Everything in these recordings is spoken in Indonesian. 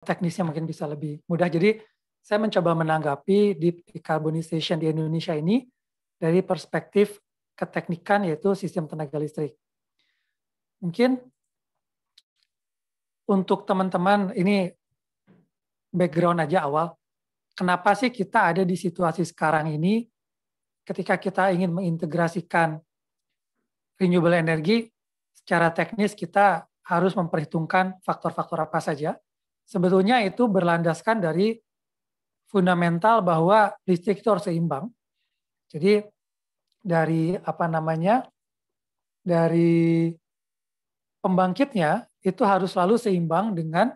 teknisnya mungkin bisa lebih mudah. Jadi saya mencoba menanggapi decarbonization di Indonesia ini dari perspektif keteknikan, yaitu sistem tenaga listrik. Mungkin untuk teman-teman, ini background aja awal, kenapa sih kita ada di situasi sekarang ini ketika kita ingin mengintegrasikan renewable energy, secara teknis kita harus memperhitungkan faktor-faktor apa saja. Sebetulnya itu berlandaskan dari fundamental bahwa listrik itu harus seimbang. Jadi dari dari pembangkitnya itu harus selalu seimbang dengan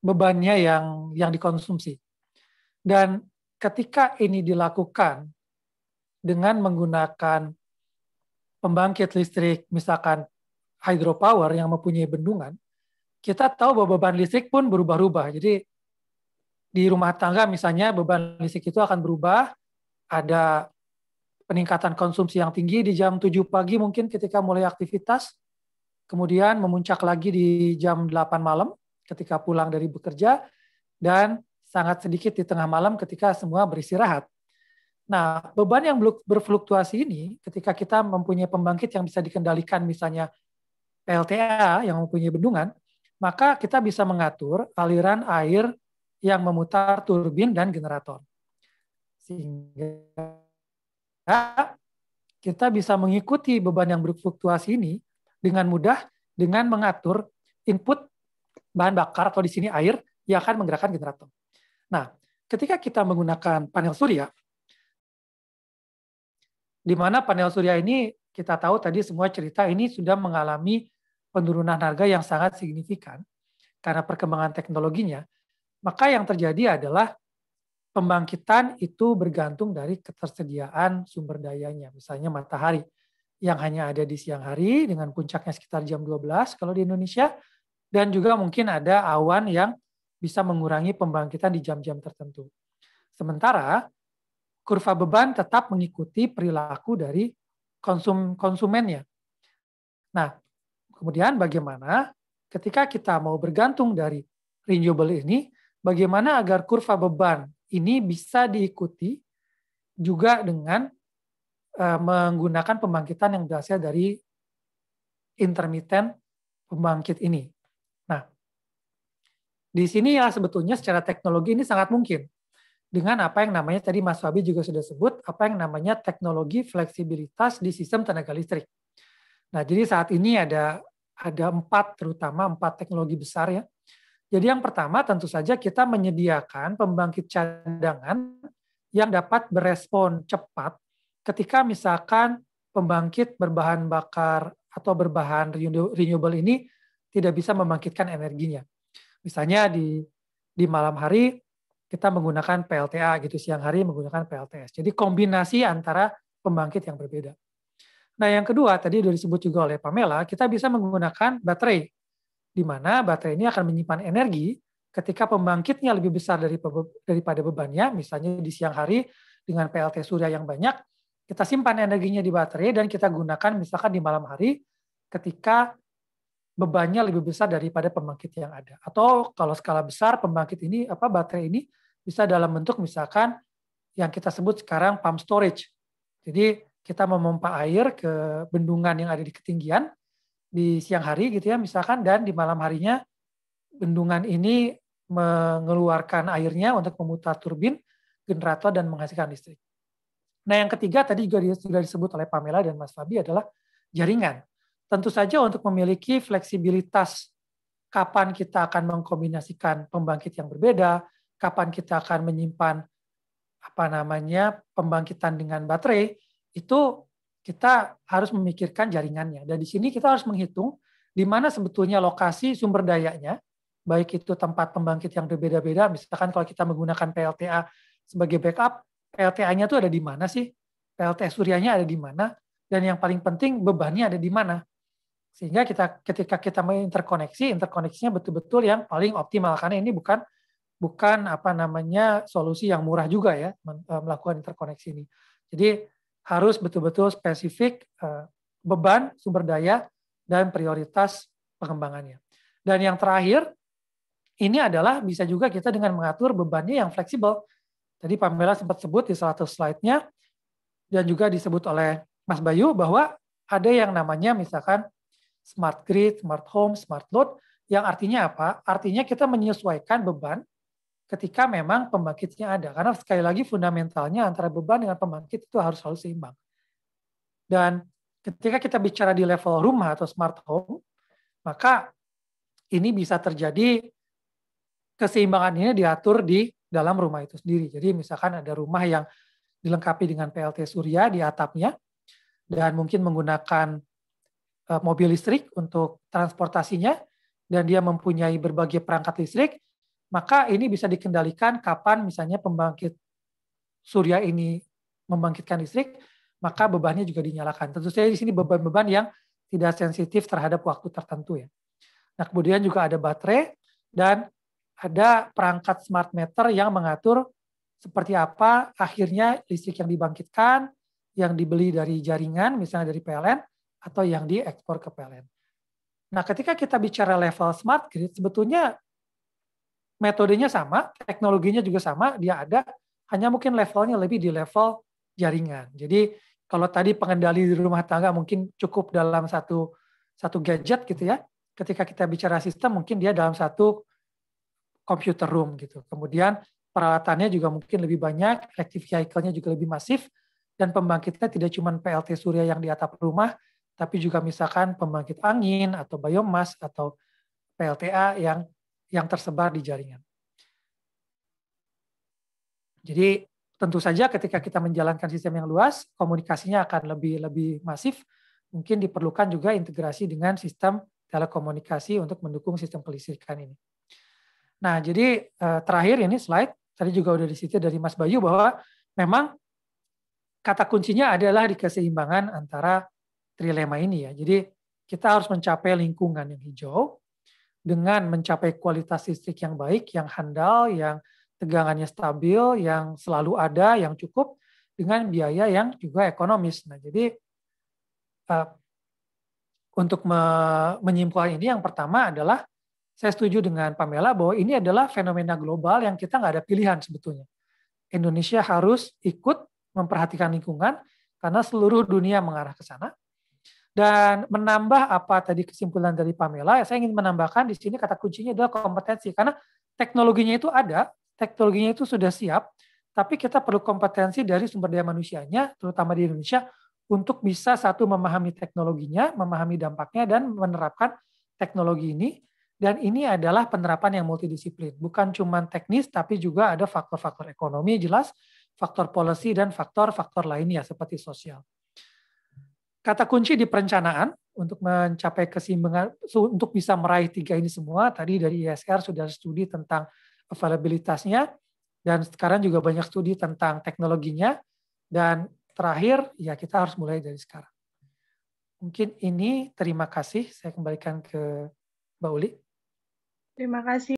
bebannya yang dikonsumsi. Dan ketika ini dilakukan dengan menggunakan pembangkit listrik, misalkan hydropower yang mempunyai bendungan, kita tahu bahwa beban listrik pun berubah-ubah. Jadi di rumah tangga misalnya beban listrik itu akan berubah, ada peningkatan konsumsi yang tinggi di jam 7 pagi mungkin ketika mulai aktivitas, kemudian memuncak lagi di jam 8 malam ketika pulang dari bekerja, dan sangat sedikit di tengah malam ketika semua beristirahat. Nah, beban yang berfluktuasi ini, ketika kita mempunyai pembangkit yang bisa dikendalikan, misalnya PLTA yang mempunyai bendungan, maka kita bisa mengatur aliran air yang memutar turbin dan generator. Sehingga kita bisa mengikuti beban yang berfluktuasi ini dengan mudah dengan mengatur input bahan bakar atau di sini air yang akan menggerakkan generator. Nah, ketika kita menggunakan panel surya, di mana panel surya ini kita tahu tadi semua cerita ini sudah mengalami penurunan harga yang sangat signifikan karena perkembangan teknologinya, maka yang terjadi adalah pembangkitan itu bergantung dari ketersediaan sumber dayanya. Misalnya matahari yang hanya ada di siang hari dengan puncaknya sekitar jam 12 kalau di Indonesia, dan juga mungkin ada awan yang bisa mengurangi pembangkitan di jam-jam tertentu. Sementara kurva beban tetap mengikuti perilaku dari konsumennya. Nah, kemudian bagaimana ketika kita mau bergantung dari renewable ini, bagaimana agar kurva beban ini bisa diikuti juga dengan menggunakan pembangkitan yang berasal dari intermittent pembangkit ini. Nah, di sini ya sebetulnya secara teknologi ini sangat mungkin dengan apa yang namanya tadi Mas Fabi juga sudah sebut, apa yang namanya teknologi fleksibilitas di sistem tenaga listrik. Nah, jadi saat ini ada terutama empat teknologi besar ya. Jadi yang pertama tentu saja kita menyediakan pembangkit cadangan yang dapat berespon cepat ketika misalkan pembangkit berbahan bakar atau berbahan renewable ini tidak bisa membangkitkan energinya. Misalnya di malam hari kita menggunakan PLTA gitu, siang hari menggunakan PLTS. Jadi kombinasi antara pembangkit yang berbeda. Nah, yang kedua tadi sudah disebut juga oleh Pamela, kita bisa menggunakan baterai, di mana baterai ini akan menyimpan energi ketika pembangkitnya lebih besar daripada bebannya, misalnya di siang hari dengan PLT surya yang banyak, kita simpan energinya di baterai dan kita gunakan misalkan di malam hari ketika bebannya lebih besar daripada pembangkit yang ada. Atau kalau skala besar pembangkit ini baterai ini bisa dalam bentuk misalkan yang kita sebut sekarang pump storage. Jadi kita memompa air ke bendungan yang ada di ketinggian di siang hari gitu ya misalkan, dan di malam harinya bendungan ini mengeluarkan airnya untuk memutar turbin, generator, dan menghasilkan listrik. Nah, yang ketiga tadi juga sudah disebut oleh Pamela dan Mas Fabi adalah jaringan. Tentu saja untuk memiliki fleksibilitas kapan kita akan mengkombinasikan pembangkit yang berbeda, kapan kita akan menyimpan pembangkitan dengan baterai, itu kita harus memikirkan jaringannya. Dan di sini kita harus menghitung di mana sebetulnya lokasi sumber dayanya, baik itu tempat pembangkit yang berbeda-beda, misalkan kalau kita menggunakan PLTA sebagai backup, PLTA-nya itu ada di mana sih? PLTA suryanya ada di mana? Dan yang paling penting bebannya ada di mana? Sehingga ketika kita interkoneksinya betul-betul yang paling optimal, karena ini bukan solusi yang murah juga ya melakukan interkoneksi ini. Jadi harus betul-betul spesifik beban, sumber daya, dan prioritas pengembangannya. Dan yang terakhir, ini adalah bisa juga kita dengan mengatur bebannya yang fleksibel. Tadi Pamela sempat sebut di salah satu slide-nya, dan juga disebut oleh Mas Bayu, bahwa ada yang namanya misalkan smart grid, smart home, smart load, yang artinya apa? Artinya kita menyesuaikan beban ketika memang pembangkitnya ada. Karena sekali lagi fundamentalnya antara beban dengan pembangkit itu harus selalu seimbang. Dan ketika kita bicara di level rumah atau smart home, maka ini bisa terjadi keseimbangan ini diatur di dalam rumah itu sendiri. Jadi misalkan ada rumah yang dilengkapi dengan PLT surya di atapnya, dan mungkin menggunakan mobil listrik untuk transportasinya, dan dia mempunyai berbagai perangkat listrik, maka ini bisa dikendalikan kapan misalnya pembangkit surya ini membangkitkan listrik, maka bebannya juga dinyalakan. Tentu saja di sini beban-beban yang tidak sensitif terhadap waktu tertentu ya. Nah, kemudian juga ada baterai dan ada perangkat smart meter yang mengatur seperti apa akhirnya listrik yang dibangkitkan, yang dibeli dari jaringan, misalnya dari PLN, atau yang diekspor ke PLN. Nah, ketika kita bicara level smart grid, sebetulnya metodenya sama, teknologinya juga sama, dia ada, hanya mungkin levelnya lebih di level jaringan. Jadi kalau tadi pengendali di rumah tangga mungkin cukup dalam satu gadget gitu ya, ketika kita bicara sistem mungkin dia dalam satu computer room gitu. Kemudian peralatannya juga mungkin lebih banyak, electric vehicle-nya juga lebih masif, dan pembangkitnya tidak cuma PLT surya yang di atap rumah, tapi juga misalkan pembangkit angin atau biomas atau PLTA yang tersebar di jaringan. Jadi tentu saja ketika kita menjalankan sistem yang luas, komunikasinya akan lebih masif. Mungkin diperlukan juga integrasi dengan sistem telekomunikasi untuk mendukung sistem kelistrikan ini. Nah, jadi terakhir ini slide, tadi juga udah disita dari Mas Bayu bahwa memang kata kuncinya adalah di keseimbangan antara trilema ini ya. Jadi kita harus mencapai lingkungan yang hijau dengan mencapai kualitas listrik yang baik, yang handal, yang tegangannya stabil, yang selalu ada, yang cukup, dengan biaya yang juga ekonomis. Nah, jadi untuk menyimpulkan ini, yang pertama adalah saya setuju dengan Pamela bahwa ini adalah fenomena global yang kita nggak ada pilihan sebetulnya. Indonesia harus ikut memperhatikan lingkungan karena seluruh dunia mengarah ke sana. Dan menambah apa tadi kesimpulan dari Pamela, saya ingin menambahkan di sini kata kuncinya adalah kompetensi. Karena teknologinya itu ada, teknologinya itu sudah siap, tapi kita perlu kompetensi dari sumber daya manusianya, terutama di Indonesia, untuk bisa satu memahami teknologinya, memahami dampaknya, dan menerapkan teknologi ini. Dan ini adalah penerapan yang multidisiplin. Bukan cuma teknis, tapi juga ada faktor-faktor ekonomi jelas, faktor policy, dan faktor-faktor lainnya seperti sosial. Kata kunci di perencanaan untuk mencapai keseimbangan, untuk bisa meraih tiga ini semua, tadi dari ISR sudah studi tentang availabilitasnya, dan sekarang juga banyak studi tentang teknologinya, dan terakhir, ya kita harus mulai dari sekarang. Mungkin ini, terima kasih, saya kembalikan ke Mbak Uli. Terima kasih.